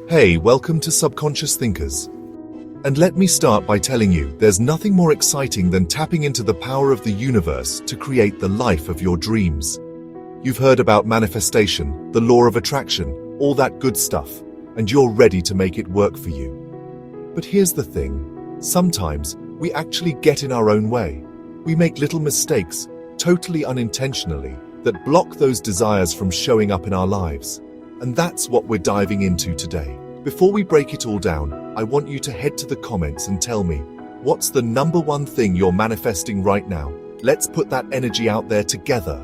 Hey, welcome to Subconscious Thinkers. And let me start by telling you, there's nothing more exciting than tapping into the power of the universe to create the life of your dreams. You've heard about manifestation, the law of attraction, all that good stuff, and you're ready to make it work for you. But here's the thing, sometimes we actually get in our own way. We make little mistakes, totally unintentionally, that block those desires from showing up in our lives. And that's what we're diving into today. Before we break it all down, I want you to head to the comments and tell me, what's the number one thing you're manifesting right now? Let's put that energy out there together.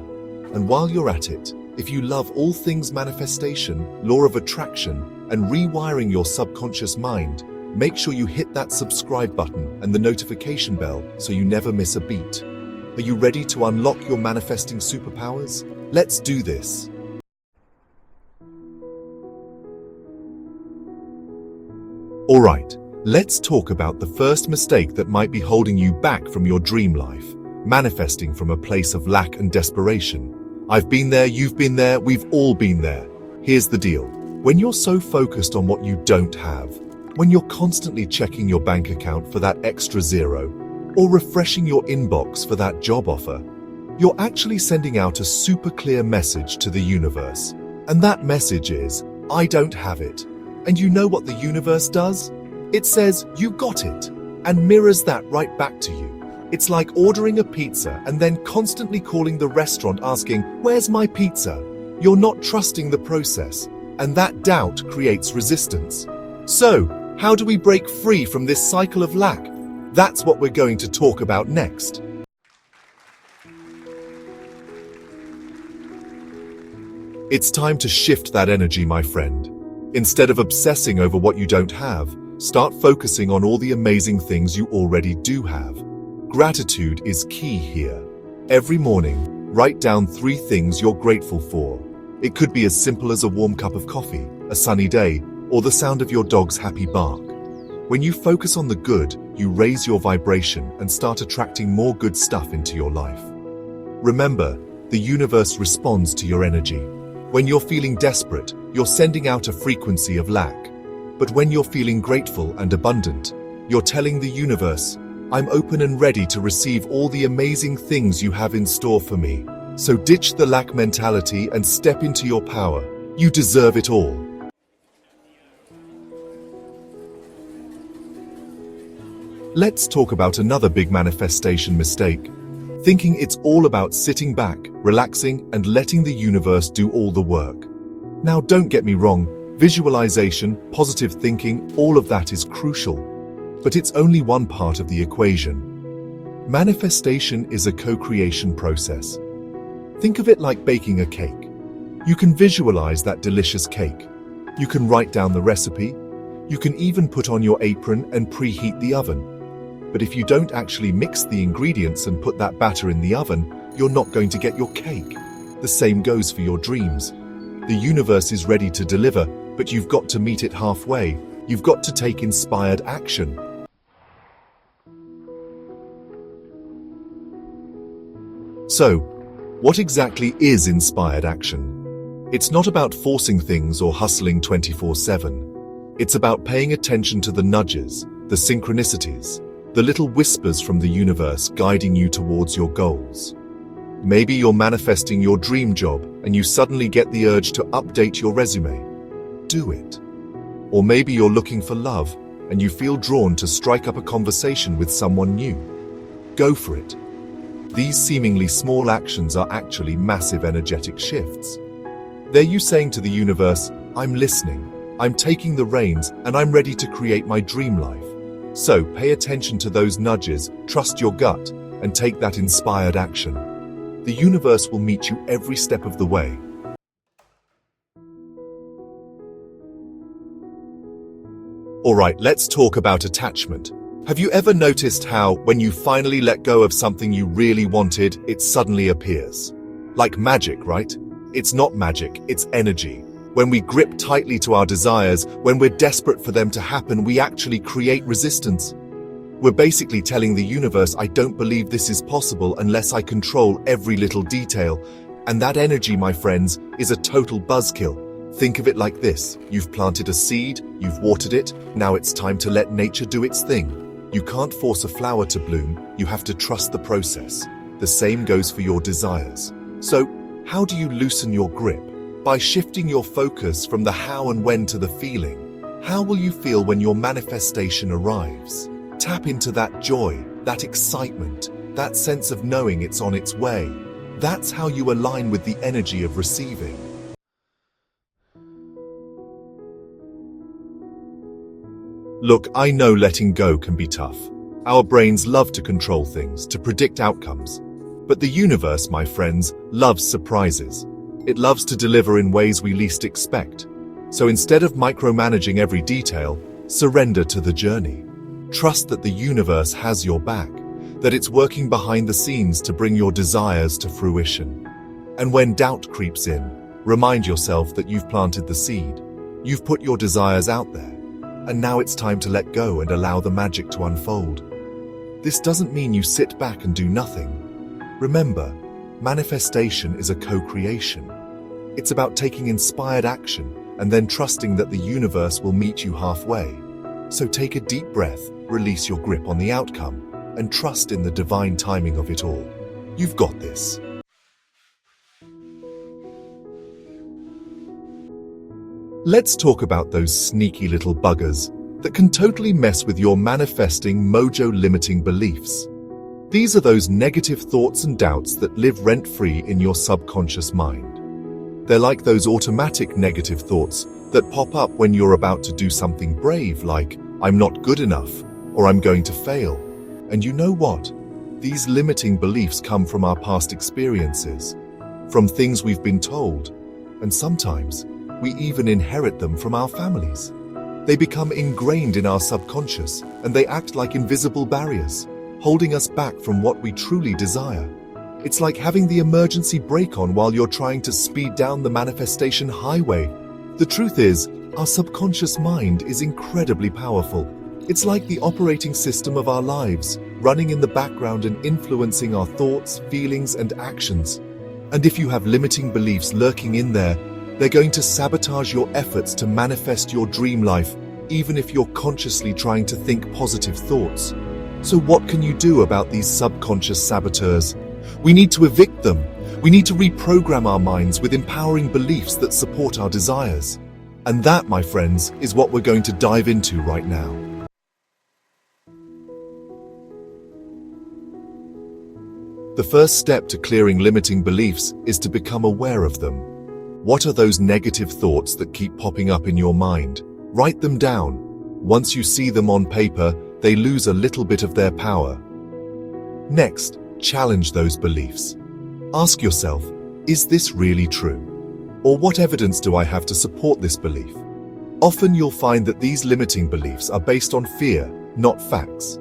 And while you're at it, if you love all things manifestation, law of attraction, and rewiring your subconscious mind, make sure you hit that subscribe button and the notification bell so you never miss a beat. Are you ready to unlock your manifesting superpowers? Let's do this. Alright, let's talk about the first mistake that might be holding you back from your dream life, manifesting from a place of lack and desperation. I've been there, you've been there, we've all been there. Here's the deal. When you're so focused on what you don't have, when you're constantly checking your bank account for that extra zero, or refreshing your inbox for that job offer, you're actually sending out a super clear message to the universe. And that message is, I don't have it. And you know what the universe does? It says, you got it, and mirrors that right back to you. It's like ordering a pizza and then constantly calling the restaurant asking, where's my pizza? You're not trusting the process, and that doubt creates resistance. So, how do we break free from this cycle of lack? That's what we're going to talk about next. It's time to shift that energy, my friend. Instead of obsessing over what you don't have, start focusing on all the amazing things you already do have. Gratitude is key here. Every morning, write down 3 things you're grateful for. It could be as simple as a warm cup of coffee, a sunny day, or the sound of your dog's happy bark. When you focus on the good, you raise your vibration and start attracting more good stuff into your life. Remember, the universe responds to your energy. When you're feeling desperate, you're sending out a frequency of lack. But when you're feeling grateful and abundant, you're telling the universe, I'm open and ready to receive all the amazing things you have in store for me. So ditch the lack mentality and step into your power. You deserve it all. Let's talk about another big manifestation mistake. Thinking it's all about sitting back, relaxing, and letting the universe do all the work. Now, don't get me wrong, visualization, positive thinking, all of that is crucial. But it's only one part of the equation. Manifestation is a co-creation process. Think of it like baking a cake. You can visualize that delicious cake. You can write down the recipe. You can even put on your apron and preheat the oven. But if you don't actually mix the ingredients and put that batter in the oven, you're not going to get your cake. The same goes for your dreams. The universe is ready to deliver, but you've got to meet it halfway. You've got to take inspired action. So, what exactly is inspired action? It's not about forcing things or hustling 24/7. It's about paying attention to the nudges, the synchronicities, the little whispers from the universe guiding you towards your goals. Maybe you're manifesting your dream job and you suddenly get the urge to update your resume. Do it. Or maybe you're looking for love and you feel drawn to strike up a conversation with someone new. Go for it. These seemingly small actions are actually massive energetic shifts. They're you saying to the universe, I'm listening, I'm taking the reins, and I'm ready to create my dream life. So pay attention to those nudges, trust your gut, and take that inspired action. The universe will meet you every step of the way. Alright, let's talk about attachment. Have you ever noticed how, when you finally let go of something you really wanted, it suddenly appears? Like magic, right? It's not magic, it's energy. When we grip tightly to our desires, when we're desperate for them to happen, we actually create resistance. We're basically telling the universe, I don't believe this is possible unless I control every little detail. And that energy, my friends, is a total buzzkill. Think of it like this. You've planted a seed, you've watered it, now it's time to let nature do its thing. You can't force a flower to bloom, you have to trust the process. The same goes for your desires. So, how do you loosen your grip? By shifting your focus from the how and when to the feeling. How will you feel when your manifestation arrives? Tap into that joy, that excitement, that sense of knowing it's on its way. That's how you align with the energy of receiving. Look, I know letting go can be tough. Our brains love to control things, to predict outcomes. But the universe, my friends, loves surprises. It loves to deliver in ways we least expect. So instead of micromanaging every detail, surrender to the journey. Trust that the universe has your back, that it's working behind the scenes to bring your desires to fruition. And when doubt creeps in, remind yourself that you've planted the seed. You've put your desires out there. And now it's time to let go and allow the magic to unfold. This doesn't mean you sit back and do nothing. Remember, manifestation is a co-creation. It's about taking inspired action and then trusting that the universe will meet you halfway. So take a deep breath, release your grip on the outcome, and trust in the divine timing of it all. You've got this. Let's talk about those sneaky little buggers that can totally mess with your manifesting mojo-limiting beliefs. These are those negative thoughts and doubts that live rent-free in your subconscious mind. They're like those automatic negative thoughts that pop up when you're about to do something brave, like, I'm not good enough, or I'm going to fail. And you know what? These limiting beliefs come from our past experiences, from things we've been told, and sometimes we even inherit them from our families. They become ingrained in our subconscious, and they act like invisible barriers, holding us back from what we truly desire. It's like having the emergency brake on while you're trying to speed down the manifestation highway. The truth is, our subconscious mind is incredibly powerful. It's like the operating system of our lives, running in the background and influencing our thoughts, feelings, and actions. And if you have limiting beliefs lurking in there, they're going to sabotage your efforts to manifest your dream life, even if you're consciously trying to think positive thoughts. So what can you do about these subconscious saboteurs? We need to evict them. We need to reprogram our minds with empowering beliefs that support our desires. And that, my friends, is what we're going to dive into right now. The first step to clearing limiting beliefs is to become aware of them. What are those negative thoughts that keep popping up in your mind? Write them down. Once you see them on paper, they lose a little bit of their power. Next, challenge those beliefs. Ask yourself, is this really true? Or what evidence do I have to support this belief? Often you'll find that these limiting beliefs are based on fear, not facts.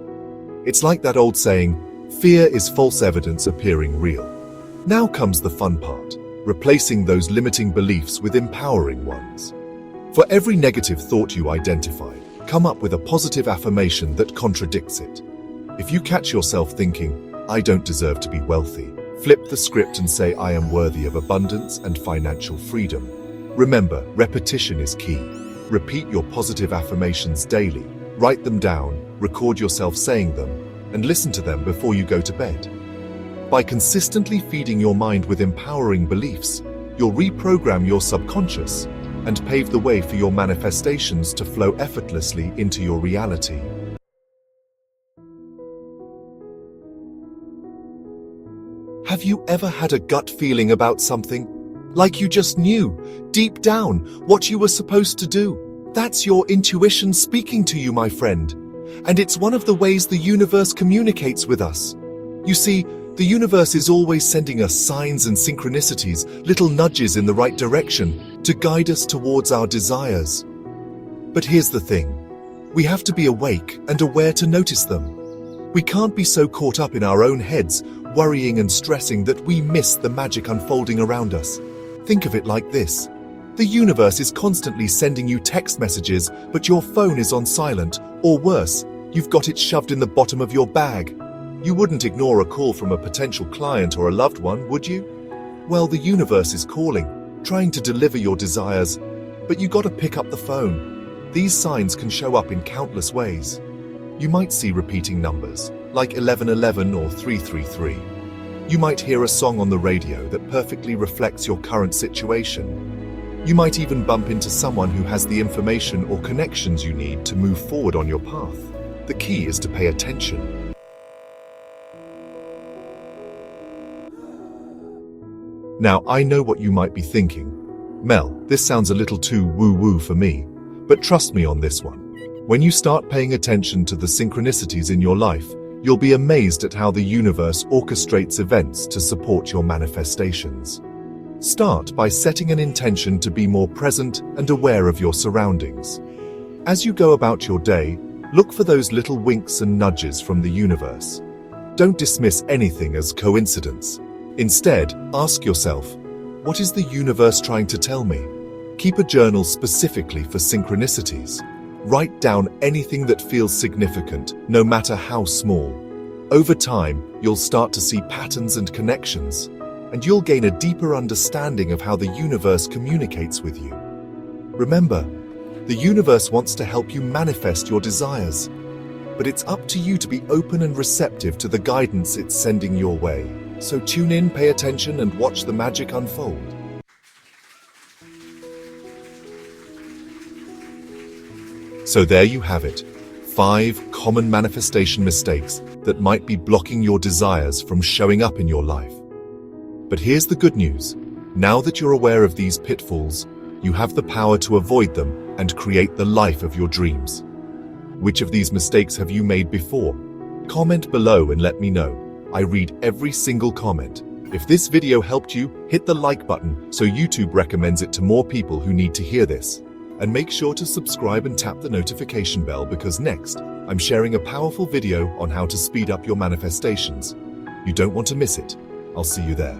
It's like that old saying, fear is false evidence appearing real. Now comes the fun part. Replacing those limiting beliefs with empowering ones. For every negative thought you identify, come up with a positive affirmation that contradicts it. If you catch yourself thinking, I don't deserve to be wealthy, flip the script and say, I am worthy of abundance and financial freedom. Remember, repetition is key. Repeat your positive affirmations daily. Write them down, record yourself saying them, and listen to them before you go to bed. By consistently feeding your mind with empowering beliefs, you'll reprogram your subconscious and pave the way for your manifestations to flow effortlessly into your reality. Have you ever had a gut feeling about something? Like you just knew, deep down, what you were supposed to do? That's your intuition speaking to you, my friend. And it's one of the ways the universe communicates with us. You see, the universe is always sending us signs and synchronicities, little nudges in the right direction, to guide us towards our desires. But here's the thing. We have to be awake and aware to notice them. We can't be so caught up in our own heads, worrying and stressing that we miss the magic unfolding around us. Think of it like this. The universe is constantly sending you text messages, but your phone is on silent, or worse, you've got it shoved in the bottom of your bag. You wouldn't ignore a call from a potential client or a loved one, would you? Well, the universe is calling, trying to deliver your desires, But you gotta pick up the phone. These signs can show up in countless ways. You might see repeating numbers, like 1111 or 333. You might hear a song on the radio that perfectly reflects your current situation. You might even bump into someone who has the information or connections you need to move forward on your path. The key is to pay attention. Now, I know what you might be thinking. Mel, this sounds a little too woo-woo for me, but trust me on this one. When you start paying attention to the synchronicities in your life, you'll be amazed at how the universe orchestrates events to support your manifestations. Start by setting an intention to be more present and aware of your surroundings. As you go about your day, look for those little winks and nudges from the universe. Don't dismiss anything as coincidence. Instead, ask yourself, what is the universe trying to tell me? Keep a journal specifically for synchronicities. Write down anything that feels significant, no matter how small. Over time, you'll start to see patterns and connections, and you'll gain a deeper understanding of how the universe communicates with you. Remember, the universe wants to help you manifest your desires, but it's up to you to be open and receptive to the guidance it's sending your way. So tune in, pay attention, and watch the magic unfold. So there you have it, 5 common manifestation mistakes that might be blocking your desires from showing up in your life. But here's the good news. Now that you're aware of these pitfalls, you have the power to avoid them and create the life of your dreams. Which of these mistakes have you made before? Comment below and let me know. I read every single comment. If this video helped you, hit the like button so YouTube recommends it to more people who need to hear this. And make sure to subscribe and tap the notification bell because next, I'm sharing a powerful video on how to speed up your manifestations. You don't want to miss it. I'll see you there.